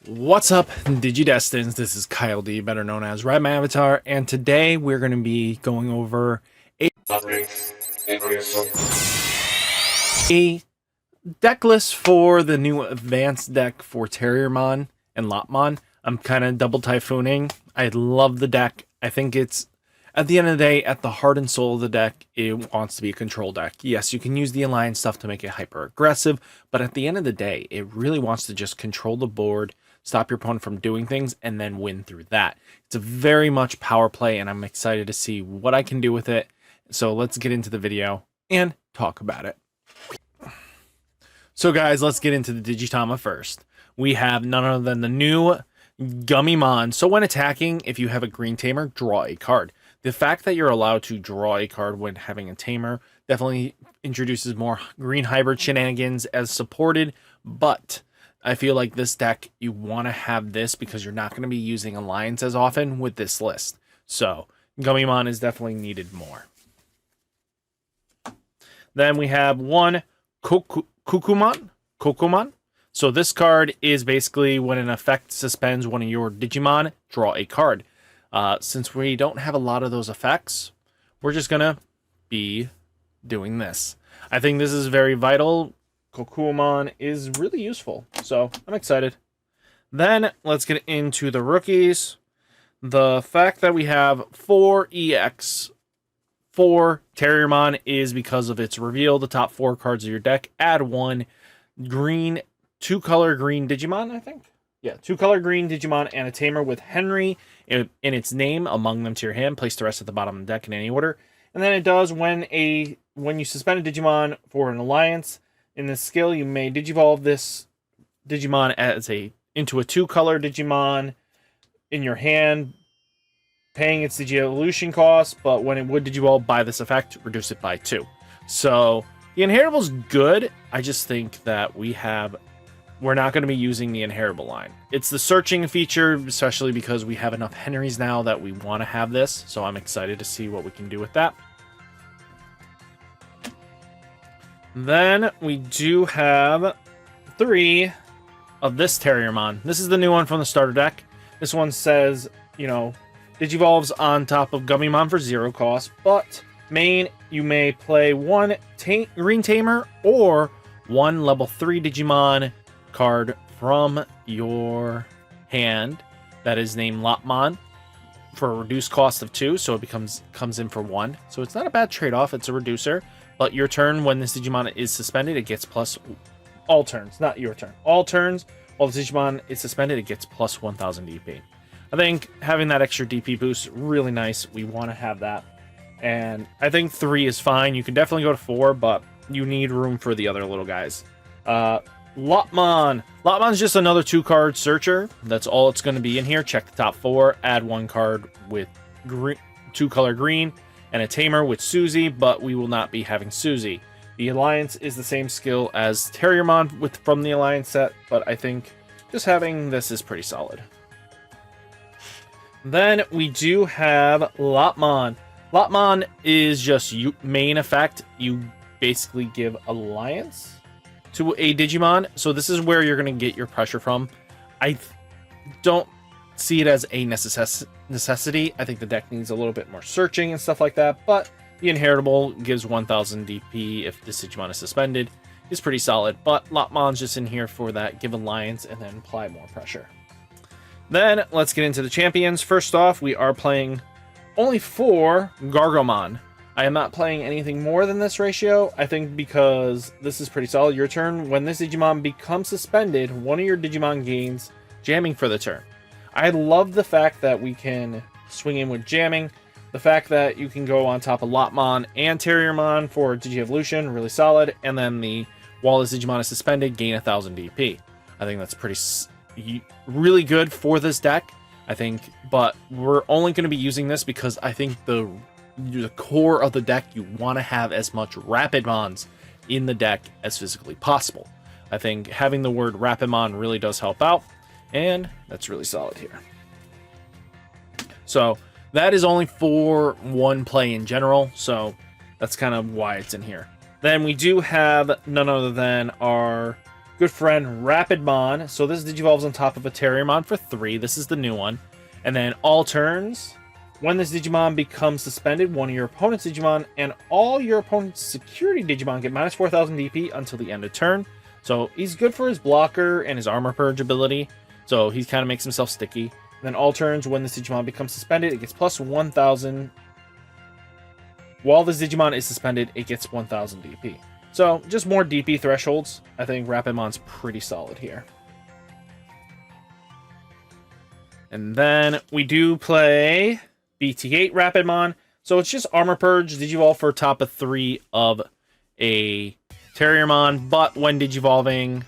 What's up, Digidestins? This is Kyle D, better known as RideMyAvatar, and today we're going to be going over a deck list for the new advanced deck for Terriermon and Lopmon. I'm kind of double typhooning. I love the deck. I think it's, at the end of the day, at the heart and soul of the deck, it wants to be a control deck. Yes, you can use the alliance stuff to make it hyper aggressive, but at the end of the day, it really wants to just control the board, stop your opponent from doing things, and then win through that. It's a very much power play, and I'm excited to see what I can do with it. So let's get into the video and talk about it. So guys, let's get into the Digitama first. We have none other than the new Gummymon. So when attacking, if you have a green tamer, draw a card. The fact that you're allowed to draw a card when having a tamer definitely introduces more green hybrid shenanigans as supported, but I feel like this deck, you want to have this because you're not going to be using Alliance as often with this list. So Gummymon is definitely needed more. Then we have one Kokomon. So this card is basically when an effect suspends one of your Digimon, draw a card. Since we don't have a lot of those effects, we're just going to be doing this. I think this is very vital. Kokomon is really useful, so I'm excited. Then let's get into the rookies. The fact that we have 4 EX for Terriermon is because of its reveal. The top 4 cards of your deck, add 1 green, 2-color green Digimon, I think. Yeah, 2-color green Digimon and a tamer with Henry in its name among them to your hand. Place the rest at the bottom of the deck in any order. And then it does when you suspend a Digimon for an alliance. In this skill, you may Digivolve this Digimon into a 2-color Digimon in your hand, paying its Digi-Evolution cost, but when it would Digivolve by this effect, reduce it by 2. So the Inheritable's good. I just think that we're not going to be using the Inheritable line. It's the searching feature, especially because we have enough Henrys now that we want to have this, so I'm excited to see what we can do with that. Then we do have 3 of this Terriermon. This is the new one from the starter deck. This one says, Digivolves on top of Gummymon for 0 cost, but main, you may play 1 Green Tamer or 1 level 3 Digimon card from your hand that is named Lopmon for a reduced cost of 2, so it comes in for 1. So it's not a bad trade-off. It's a reducer. But your turn, when this Digimon is suspended, it gets plus... All turns, not your turn. All turns, while the Digimon is suspended, it gets plus 1,000 DP. I think having that extra DP boost, really nice. We want to have that. And I think 3 is fine. You can definitely go to 4, but you need room for the other little guys. Lopmon. Lopmon's just another 2-card searcher. That's all it's going to be in here. Check the top 4. Add 1 card with 2-color green. And a tamer with Susie, but we will not be having Susie. The Alliance is the same skill as Terriermon from the Alliance set, but I think just having this is pretty solid. Then we do have Lopmon. Lopmon is just main effect. You basically give Alliance to a Digimon, so this is where you're going to get your pressure from. I don't see it as a necessity. I think the deck needs a little bit more searching and stuff like that, but the Inheritable gives 1,000 DP if this Digimon is suspended. It's pretty solid, but Lopmon's just in here for that, give Alliance, and then apply more pressure. Then, let's get into the champions. First off, we are playing only 4 Gargomon. I am not playing anything more than this ratio, I think, because this is pretty solid. Your turn, when this Digimon becomes suspended, one of your Digimon gains jamming for the turn. I love the fact that we can swing in with jamming. The fact that you can go on top of Lopmon and Terriermon for Digi-Evolution, really solid. And then while this Digimon is suspended, gain 1,000 DP. I think that's really good for this deck. I think, but we're only going to be using this because I think the core of the deck, you want to have as much Rapidmons in the deck as physically possible. I think having the word Rapidmon really does help out. And that's really solid here. So that is only for 1 play in general. So that's kind of why it's in here. Then we do have none other than our good friend RapidMon. So this Digivolves on top of a Terriermon for 3. This is the new one. And then all turns, when this Digimon becomes suspended, one of your opponent's Digimon and all your opponent's security Digimon get minus 4,000 DP until the end of turn. So he's good for his blocker and his armor purge ability. So he kind of makes himself sticky. And then all turns, when this Digimon becomes suspended, it gets plus 1,000. While this Digimon is suspended, it gets 1,000 DP. So just more DP thresholds. I think RapidMon's pretty solid here. And then we do play BT8 RapidMon. So it's just Armor Purge, Digivolve for top of 3 of a Terriermon. But when Digivolving,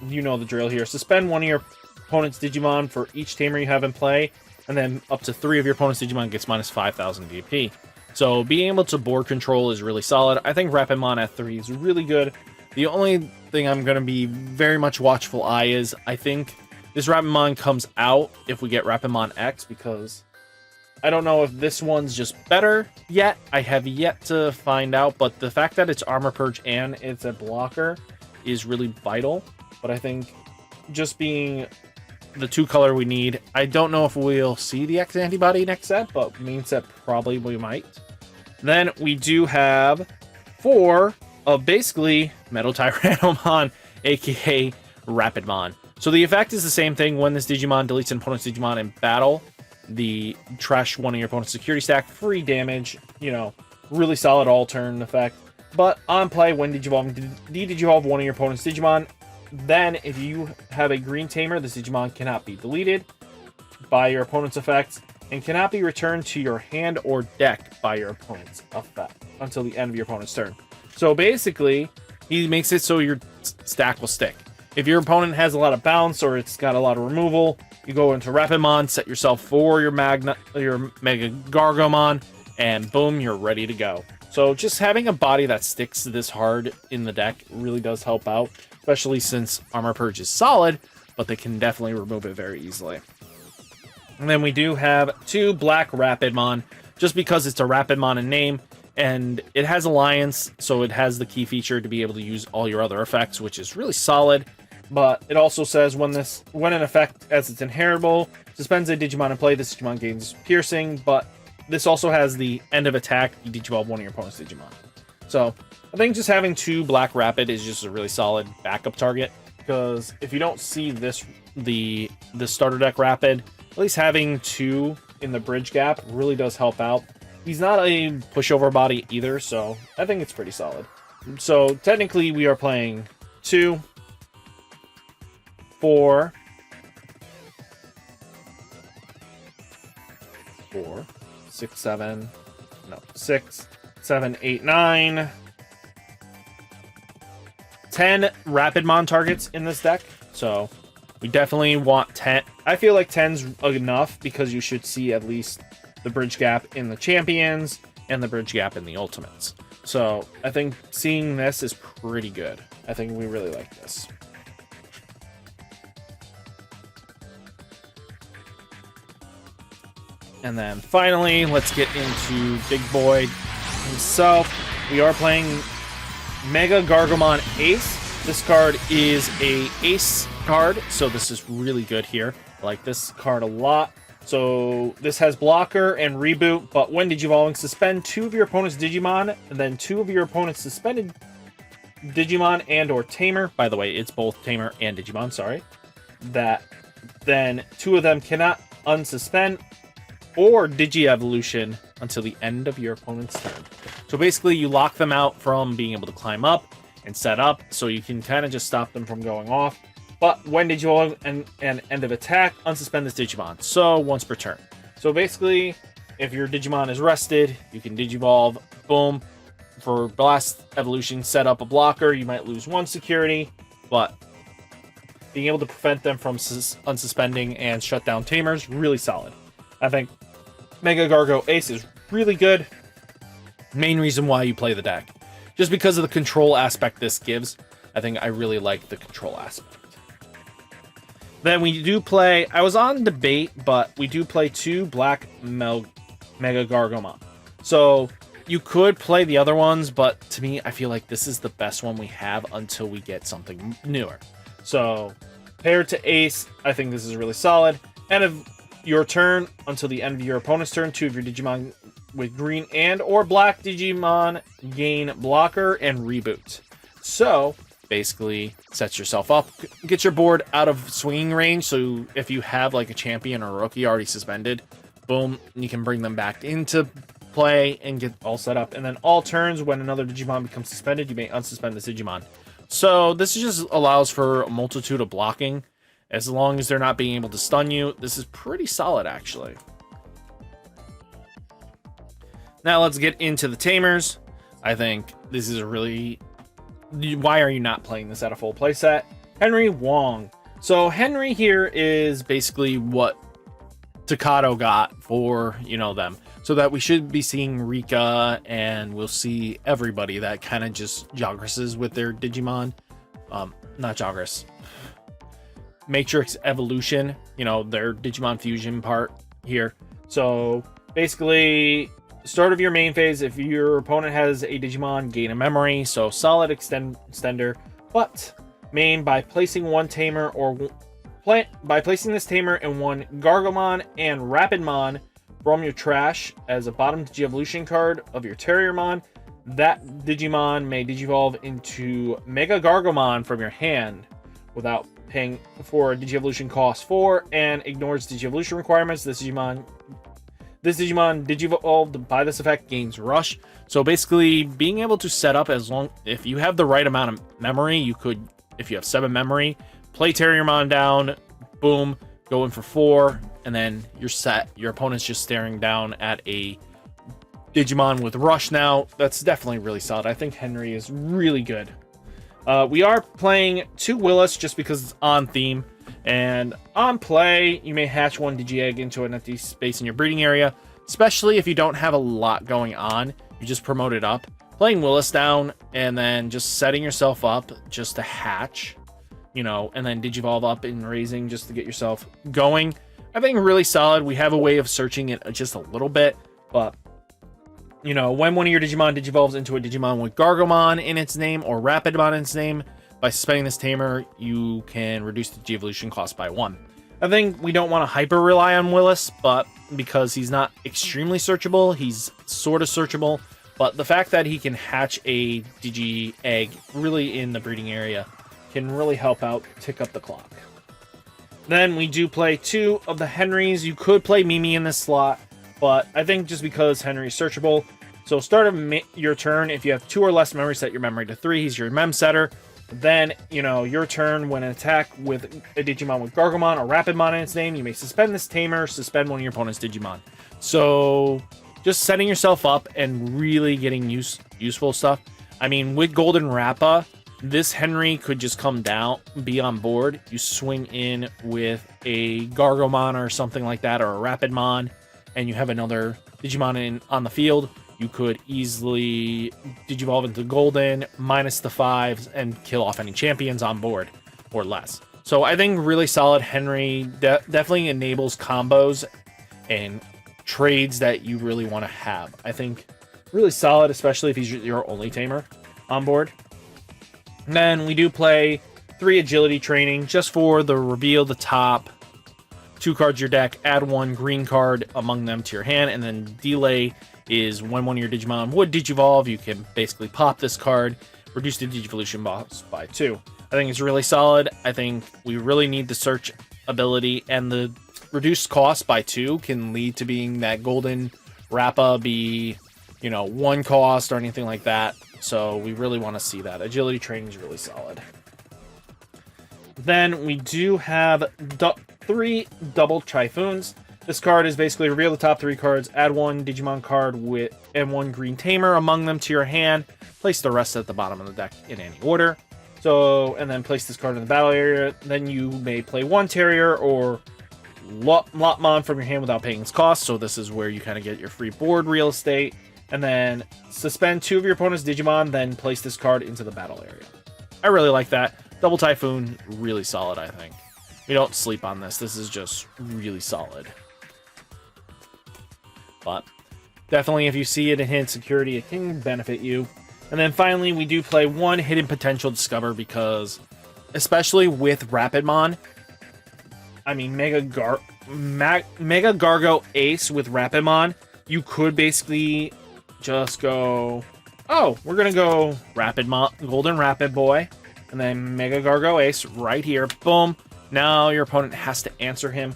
you know the drill here. Suspend one of your opponent's Digimon for each Tamer you have in play. And then up to 3 of your opponent's Digimon gets minus 5,000 DP. So being able to board control is really solid. I think RapidMon at 3 is really good. The only thing I'm going to be very much watchful eye is I think this RapidMon comes out if we get RapidMon X, because I don't know if this one's just better yet. I have yet to find out, but the fact that it's Armor Purge and it's a blocker is really vital. But I think just being the 2 color we need, I don't know if we'll see the X antibody next set, but main set probably we might. Then we do have 4 of basically Metal Tyrannomon, aka RapidMon. So the effect is the same thing. When this Digimon deletes an opponent's Digimon in battle, the trash one of your opponent's security stack, free damage, you know, really solid all turn effect. But on play, when Digivolving, de-Digivolve one of your opponent's Digimon. Then if you have a green Tamer, this Digimon cannot be deleted by your opponent's effects and cannot be returned to your hand or deck by your opponent's effect until the end of your opponent's turn. So basically, he makes it so your stack will stick. If your opponent has a lot of bounce or it's got a lot of removal, you go into RapidMon, set yourself for your MegaGargomon, and boom, you're ready to go. So just having a body that sticks this hard in the deck really does help out, especially since Armor Purge is solid, but they can definitely remove it very easily. And then we do have 2 black RapidMon, just because it's a RapidMon in name, and it has Alliance, so it has the key feature to be able to use all your other effects, which is really solid. But it also says when an effect, as it's inheritable, suspends a Digimon in play, this Digimon gains piercing, but this also has the end of attack, you Digivolve one of your opponent's Digimon. So I think just having 2 black Rapid is just a really solid backup target, because if you don't see this, the starter deck Rapid, at least having 2 in the bridge gap really does help out. He's not a pushover body either, so I think it's pretty solid. So technically we are playing 2, 4, 6, 7, 8, 9, 10 RapidMon targets in this deck. So we definitely want 10. I feel like 10's enough, because you should see at least the bridge gap in the champions and the bridge gap in the ultimates. So I think seeing this is pretty good. I think we really like this. And then finally, let's get into Big Boy himself. We are playing MegaGargomon Ace. This card is a Ace card, so this is really good here. I like this card a lot. So this has blocker and reboot, but when Digivolving, suspend 2 of your opponent's Digimon, and then 2 of your opponent's suspended Digimon and or Tamer. By the way, it's both Tamer and Digimon, sorry. That then 2 of them cannot unsuspend or Digi-Evolution until the end of your opponent's turn. So basically, you lock them out from being able to climb up and set up, so you can kind of just stop them from going off. But when Digivolve and end of attack, unsuspend this Digimon. So once per turn. So basically, if your Digimon is rested, you can Digivolve, boom. For Blast Evolution, set up a blocker. You might lose 1 security, but being able to prevent them from unsuspending and shut down Tamers, really solid. I think MegaGargo Ace is really good. Main reason why you play the deck. Just because of the control aspect this gives. I think I really like the control aspect. Then we do play, I was on debate, but we do play 2 black MegaGargomon. So you could play the other ones, but to me, I feel like this is the best one we have until we get something newer. So, paired to Ace, I think this is really solid. End of your turn until the end of your opponent's turn, 2 of your Digimon with green and or black Digimon gain blocker and reboot. So, basically, sets yourself up, get your board out of swinging range, so if you have like a champion or a rookie already suspended, boom, you can bring them back into play and get all set up. And then all turns, when another Digimon becomes suspended, you may unsuspend this Digimon. So this just allows for a multitude of blocking. As long as they're not being able to stun you, this is pretty solid, actually. Now let's get into the Tamers. I think this is a really... Why are you not playing this at a full playset? Henry Wong. So Henry here is basically what Takato got for, them. So that we should be seeing Rika, and we'll see everybody that kind of just jogresses with their Digimon. Not jogress. Matrix Evolution, their Digimon Fusion part here. So basically, start of your main phase, if your opponent has a Digimon, gain a memory. So solid extender, but main by placing one tamer by placing this tamer in one Gargomon and Rapidmon from your trash as a bottom Digivolution card of your Terriermon. That Digimon may Digivolve into MegaGargomon from your hand without paying for a Digivolution cost 4 and ignores Digivolution requirements. This Digimon Digivolved by this effect gains Rush. So basically, being able to set up if you have the right amount of memory, you could, if you have 7 memory, play Terriermon down, boom, go in for 4, and then you're set. Your opponent's just staring down at a Digimon with Rush now. That's definitely really solid. I think Henry is really good. We are playing 2 Willis just because it's on theme. And on play, you may hatch one Digi-Egg into an empty space in your breeding area, especially if you don't have a lot going on. You just promote it up. Playing Willis down, and then just setting yourself up just to hatch, and then Digivolve up and raising just to get yourself going. I think really solid. We have a way of searching it just a little bit, but when one of your Digimon Digivolves into a Digimon with Gargomon in its name or Rapidmon in its name, by suspending this tamer, you can reduce the Digivolution cost by 1. I think we don't want to hyper rely on Willis, but because he's not extremely searchable, he's sort of searchable. But the fact that he can hatch a Digi-Egg really in the breeding area can really help out tick up the clock. Then we do play 2 of the Henrys. You could play Mimi in this slot, but I think just because Henry's searchable. So start of your turn, if you have 2 or less memory, set your memory to 3. He's your mem setter. Then, your turn, when an attack with a Digimon with Gargomon or Rapidmon in its name, you may suspend this tamer, suspend one of your opponent's Digimon. So, just setting yourself up and really getting useful stuff. I mean, with Golden Rappa, this Henry could just come down, be on board. You swing in with a Gargomon or something like that, or a Rapidmon, and you have another Digimon on the field. You could easily Digivolve into Golden, minus the 5s, and kill off any champions on board, or less. So I think really solid Henry definitely enables combos and trades that you really want to have. I think really solid, especially if he's your only tamer on board. And then we do play 3 agility training just for the reveal the top 2 cards your deck, add 1 green card among them to your hand, and then delay is when one of your Digimon would Digivolve, you can basically pop this card, reduce the Digivolution box by 2. I think it's really solid. I think we really need the search ability, and the reduced cost by 2 can lead to being that Golden Rappa be, 1 cost or anything like that. So we really want to see that. Agility training is really solid. Then we do have 3 double Typhoons. This card is basically reveal the top 3 cards, add 1 Digimon card and 1 green tamer among them to your hand, place the rest at the bottom of the deck in any order. So, and then place this card in the battle area. Then you may play 1 Terrier or Lotmon from your hand without paying its cost. So this is where you kind of get your free board real estate. And then suspend 2 of your opponent's Digimon, then place this card into the battle area. I really like that. Double Typhoon, really solid, I think. We don't sleep on this. This is just really solid. But definitely, if you see it in hidden security, it can benefit you. And then finally, we do play 1 hidden potential discover because especially with Rapidmon. I mean, MegaGargo Ace with Rapidmon, you could basically just go, oh, we're going to go Rapidmon, Golden Rapid Boy, and then MegaGargo Ace right here. Boom. Now your opponent has to answer him.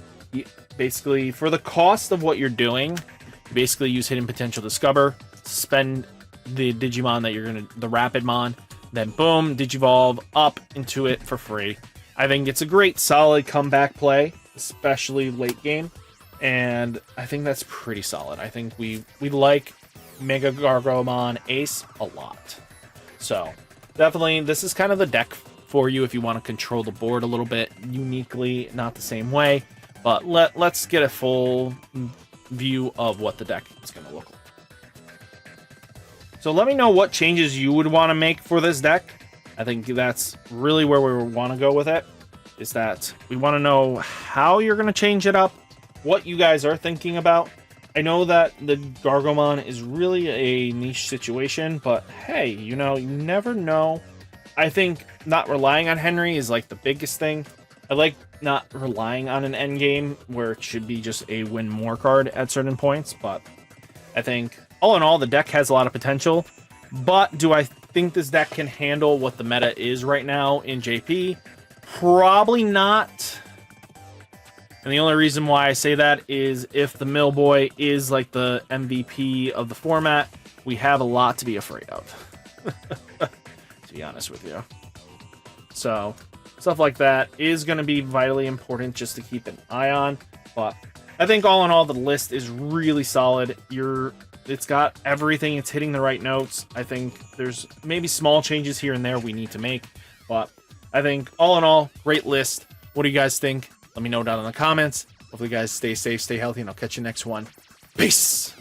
Basically, for the cost of what you're doing, you basically use Hidden Potential Discover, spend the Digimon that you're going to, the Rapidmon, then boom, Digivolve up into it for free. I think it's a great, solid comeback play, especially late game, and I think that's pretty solid. I think we like MegaGargomon Ace a lot. So, definitely, this is kind of the deck for you if you want to control the board a little bit uniquely, not the same way, but let's get a full view of what the deck is going to look like. So let me know what changes you would want to make for this deck. I think that's really where we want to go with it, is that we want to know how you're going to change it up, what you guys are thinking about. I know that the Gargomon is really a niche situation, but hey, you know, you never know. I think not relying on Henry is like the biggest thing. I like not relying on an end game where it should be just a win more card at certain points, but I think all in all, the deck has a lot of potential. But do I think this deck can handle what the meta is right now in JP? Probably not. And the only reason why I say that is if the Mill Boy is like the MVP of the format, we have a lot to be afraid of. To be honest with you. So, stuff like that is going to be vitally important just to keep an eye on. But I think all in all, the list is really solid. It's got everything. It's hitting the right notes. I think there's maybe small changes here and there we need to make. But I think all in all, great list. What do you guys think? Let me know down in the comments. Hopefully you guys stay safe, stay healthy, and I'll catch you next one. Peace!